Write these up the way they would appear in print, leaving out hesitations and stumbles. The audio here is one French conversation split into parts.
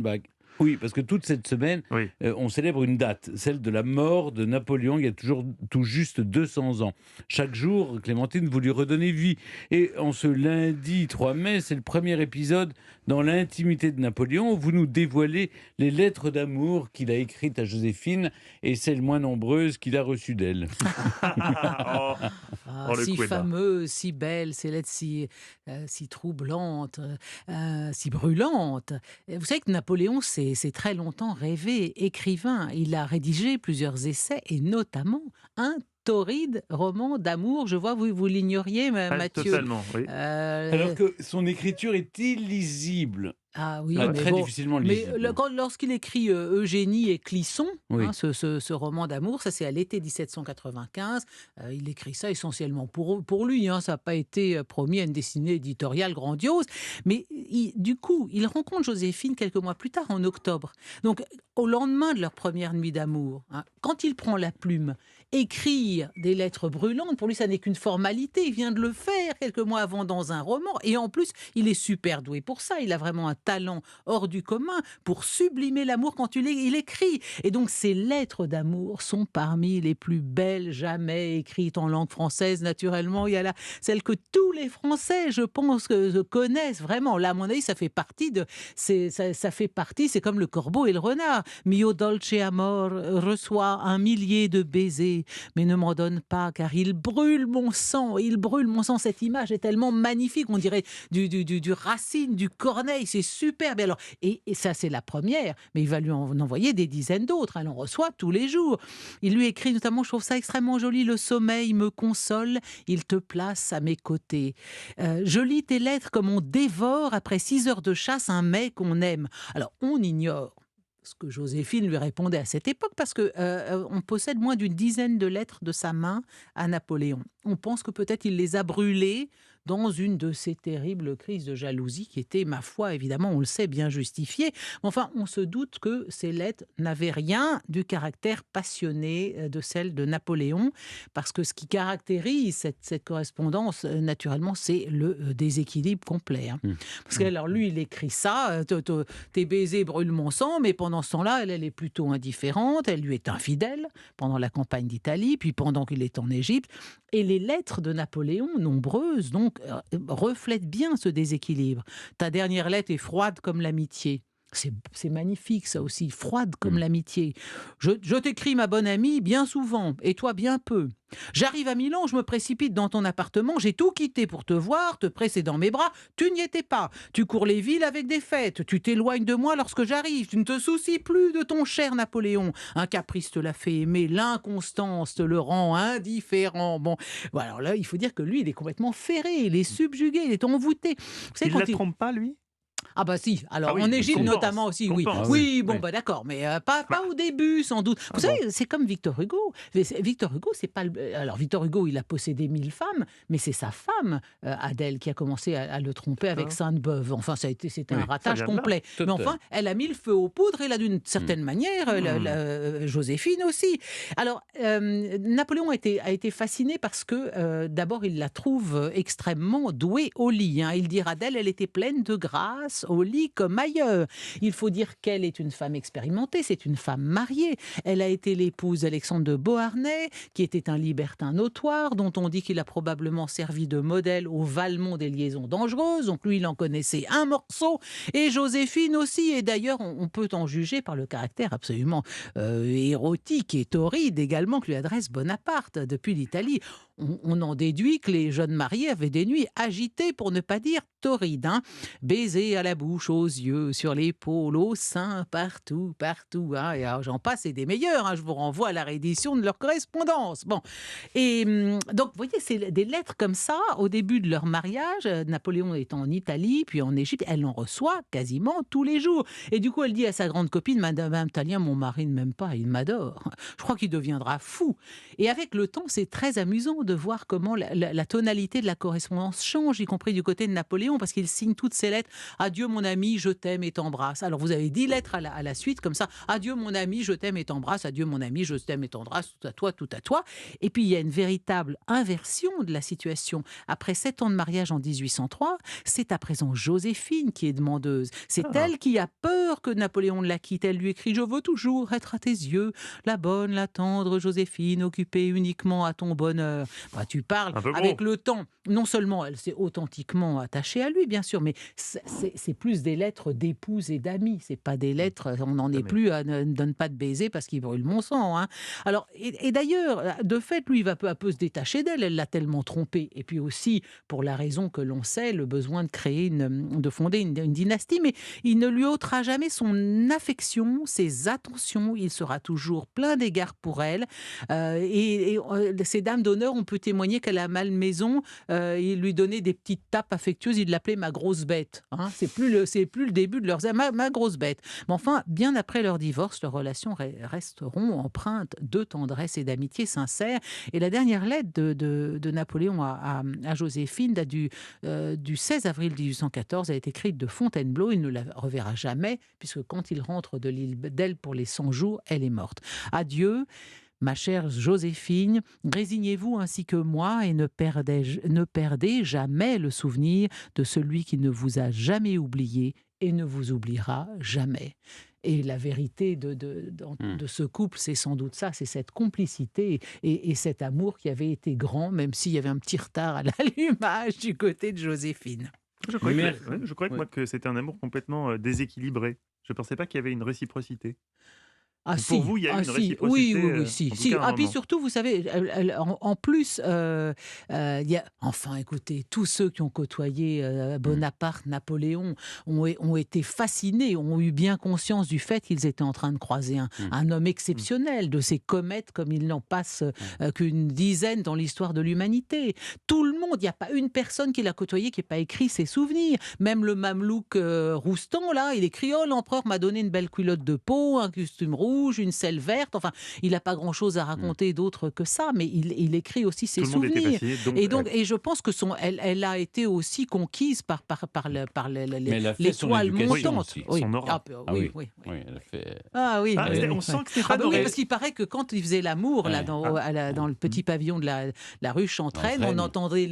Bah, oui, parce que toute cette semaine, Oui. on célèbre une date, celle de la mort de Napoléon, il y a toujours tout juste 200 ans. Chaque jour, Clémentine, vous lui redonnez vie. Et en ce lundi 3 mai, c'est le premier épisode dans l'intimité de Napoléon, où vous nous dévoilez les lettres d'amour qu'il a écrites à Joséphine et celles moins nombreuses qu'il a reçues d'elle. Oh, Ah, oh, le si coup est bas. fameuse, si belle, ces lettres si troublantes, si brûlantes. Et vous savez que Napoléon s'est très longtemps rêvé écrivain. Il a rédigé plusieurs essais et notamment un torride roman d'amour. Je vois, vous l'ignoriez, Ah, Mathieu. totalement, oui. Euh, Alors que son écriture est illisible, Ah oui, Ouais. mais très bon, difficilement mais lisible. lorsqu'il écrit Eugénie et Clisson, Oui. hein, ce roman d'amour, ça c'est à l'été 1795, il écrit ça essentiellement pour lui, hein, ça n'a pas été promis à une destinée éditoriale grandiose, mais du coup, il rencontre Joséphine quelques mois plus tard, en octobre. Donc, au lendemain de leur première nuit d'amour, hein, quand il prend la plume, écrire des lettres brûlantes, pour lui, ça n'est qu'une formalité, il vient de le faire quelques mois avant dans un roman, et en plus, il est super doué pour ça, il a vraiment un talent hors du commun pour sublimer l'amour quand il écrit. Et donc ces lettres d'amour sont parmi les plus belles jamais écrites en langue française. Naturellement, il y a là celle que tous les Français, je pense, connaissent vraiment. Là, à mon avis, ça fait partie ça fait partie, c'est comme le corbeau et le renard. Mio dolce amor reçoit 1 millier de baisers, mais ne m'en donne pas, car il brûle mon sang. Il brûle mon sang. Cette image est tellement magnifique. On dirait du Racine, du Corneille, c'est superbe. Et ça, c'est la première, mais il va lui en envoyer des dizaines d'autres. Elle en reçoit tous les jours. Il lui écrit notamment, je trouve ça extrêmement joli, le sommeil me console, il te place à mes côtés. Je lis tes lettres comme on dévore après 6 heures de chasse un mets qu'on aime. Alors, on ignore ce que Joséphine lui répondait à cette époque, parce que on possède moins d'une dizaine de lettres de sa main à Napoléon. On pense que peut-être il les a brûlées dans une de ces terribles crises de jalousie qui était, ma foi, évidemment, on le sait, bien justifiée. Enfin, on se doute que ces lettres n'avaient rien du caractère passionné de celle de Napoléon, parce que ce qui caractérise cette correspondance, naturellement, c'est le déséquilibre complet, hein. Mmh. Parce que alors lui, il écrit ça, tes baisers brûlent mon sang, mais pendant ce temps-là, elle est plutôt indifférente, elle lui est infidèle pendant la campagne d'Italie, puis pendant qu'il est en Égypte. Et les lettres de Napoléon, nombreuses, donc, reflètent bien ce déséquilibre. Ta dernière lettre est froide comme l'amitié. C'est magnifique, ça aussi, froide comme Mmh. l'amitié. Je t'écris, ma bonne amie, bien souvent, et toi bien peu. J'arrive à Milan, je me précipite dans ton appartement, j'ai tout quitté pour te voir, te presser dans mes bras, tu n'y étais pas. Tu cours les villes avec des fêtes, tu t'éloignes de moi lorsque j'arrive, tu ne te soucies plus de ton cher Napoléon. Un caprice te l'a fait aimer, l'inconstance te le rend indifférent. Bon, voilà, alors là, il faut dire que lui, il est complètement ferré, il est subjugué, il est envoûté. Vous savez, Il ne quand la trompe pas, lui? ah bah si, Ah alors oui, en il Égypte compense, notamment aussi, oui. compense. Ah oui, Oui, bon oui. bah d'accord, mais pas Bah, au début sans doute. ah Vous bon? savez, c'est comme Victor Hugo. Victor Hugo, c'est pas alors Victor Hugo, il a possédé 1000 femmes, mais c'est sa femme, Adèle, qui a commencé à le tromper avec D'accord. Sainte-Beuve. Enfin, c'était un Oui, Ça ratage vient de là. complet. Mais Total. enfin, elle a mis le feu aux poudres, et là, d'une certaine manière, Joséphine aussi. Alors, Napoléon a été fasciné parce que, d'abord, il la trouve extrêmement douée au lit, hein. Il dira d'elle, elle était pleine de grâce au lit comme ailleurs. Il faut dire qu'elle est une femme expérimentée, c'est une femme mariée. Elle a été l'épouse d'Alexandre de Beauharnais, qui était un libertin notoire, dont on dit qu'il a probablement servi de modèle au Valmont des liaisons dangereuses. Donc lui, il en connaissait un morceau. Et Joséphine aussi. Et d'ailleurs, on peut en juger par le caractère absolument érotique et torride également que lui adresse Bonaparte depuis l'Italie. On en déduit que les jeunes mariés avaient des nuits agitées, pour ne pas dire torrides, hein. Baisers à la bouche, aux yeux, sur l'épaule, au sein, partout, partout, hein. Et alors, j'en passe, et des meilleurs, hein. Je vous renvoie à la réédition de leur correspondance. Bon. Et donc, vous voyez, c'est des lettres comme ça, au début de leur mariage. Napoléon est en Italie, puis en Égypte. Elle en reçoit quasiment tous les jours. Et du coup, elle dit à sa grande copine, Madame Talien, mon mari ne m'aime pas, il m'adore. Je crois qu'il deviendra fou. Et avec le temps, c'est très amusant de voir comment la tonalité de la correspondance change, y compris du côté de Napoléon, parce qu'il signe toutes ses lettres « Adieu mon ami, je t'aime et t'embrasse ». Alors vous avez 10 lettres à la suite, comme ça « Adieu mon ami, je t'aime et t'embrasse, adieu mon ami, je t'aime et t'embrasse, tout à toi, tout à toi ». Et puis il y a une véritable inversion de la situation. Après 7 ans de mariage en 1803, c'est à présent Joséphine qui est demandeuse. C'est elle qui a peur que Napoléon ne la quitte. Elle lui écrit « Je veux toujours être à tes yeux, la bonne, la tendre Joséphine, occupée uniquement à ton bonheur ». Bah, tu parles Un peu gros. avec le temps. Non seulement elle s'est authentiquement attachée à lui, bien sûr, mais c'est plus des lettres d'épouse et d'amis. C'est pas des lettres, on n'en est Jamais. plus à ne donne pas de baiser parce qu'il brûle mon sang, hein. Alors, et d'ailleurs, de fait, lui, il va peu à peu se détacher d'elle. Elle l'a tellement trompé. Et puis aussi, pour la raison que l'on sait, le besoin de créer de fonder une dynastie. Mais il ne lui ôtera jamais son affection, ses attentions. Il sera toujours plein d'égards pour elle. Ces dames d'honneur, on peut témoigner qu'à la Malmaison, il lui donnait des petites tapes affectueuses. Il l'appelait ma grosse bête, hein. C'est plus le début de leurs ma grosse bête. Mais enfin, bien après leur divorce, leurs relations resteront empreintes de tendresse et d'amitié sincère. Et la dernière lettre de Napoléon à Joséphine date du 16 avril 1814. Elle est écrite de Fontainebleau. Il ne la reverra jamais, puisque quand il rentre de l'île d'Elbe pour les 100 jours, elle est morte. Adieu. Ma chère Joséphine, résignez-vous ainsi que moi et ne perdez jamais le souvenir de celui qui ne vous a jamais oublié et ne vous oubliera jamais. Et la vérité de ce couple, c'est sans doute ça, c'est cette complicité et cet amour qui avait été grand, même s'il y avait un petit retard à l'allumage du côté de Joséphine. Je croyais, Mais- je croyais que, Ouais. moi, que c'était un amour complètement déséquilibré. Je ne pensais pas qu'il y avait une réciprocité. Ah Pour si, vous, il y a eu une oui, réciprocité, oui, si, en tout si. cas, à un Ah puis moment. surtout, vous savez, en plus, il y a, enfin, écoutez, tous ceux qui ont côtoyé Bonaparte, Napoléon, ont été fascinés, ont eu bien conscience du fait qu'ils étaient en train de croiser un homme exceptionnel, de ces comètes comme il n'en passe qu'une dizaine dans l'histoire de l'humanité. Tout le monde, il n'y a pas une personne qui l'a côtoyé qui n'ait pas écrit ses souvenirs. Même le mamelouk Roustan, là, il écrit « Oh, l'empereur m'a donné une belle culotte de peau, un costume rouge, une selle verte ». Enfin, il n'a pas grand-chose à raconter d'autre que ça, mais il écrit aussi ses Tout le monde était souvenirs. fasciné. Et je pense que elle a été aussi conquise par Mais elle a fait son l'étoile éducation montante. aussi. Son aura. Ah, Ah oui, oui. oui. Oui, elle a fait. Ah oui. On sent que Stéphane Ah bah oui, aurait... parce qu'il paraît que quand il faisait l'amour là, Ouais. dans le petit pavillon de la rue Chantraine, on Chantraine. entendait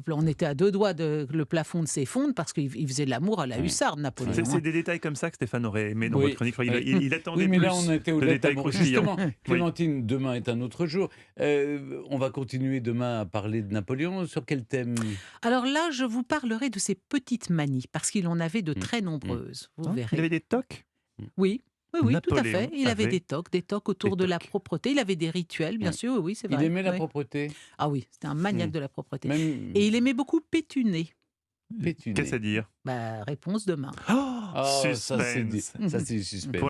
on était à 2 doigts de le plafond de s'effondre parce qu'il faisait de l'amour à la Ouais. hussarde, Napoléon. C'est des détails comme ça que Stéphane aurait aimé dans Oui. votre chronique. Il, Oui. il attendait Oui, mais plus là, on était au de détails tabou. croustillants. Justement, Clémentine, demain est un autre jour. On va continuer demain à parler de Napoléon. Sur quel thème? Alors là, je vous parlerai de ces petites manies parce qu'il en avait de très nombreuses. Vous Il verrez. avait des tocs. Oui. Oui, tout à Napoléon fait. Il avait avait des tocs autour des de la tocs. propreté. Il avait des rituels, bien Ouais. sûr, oui, c'est Il vrai. aimait la Oui. propreté. Ah oui, c'était un maniaque Mm. de la propreté. Même Et il aimait beaucoup pétuner. pétuné. Qu'est-ce à dire? Réponse demain. Oh, Ah, ça, c'est suspense. ça, c'est suspect.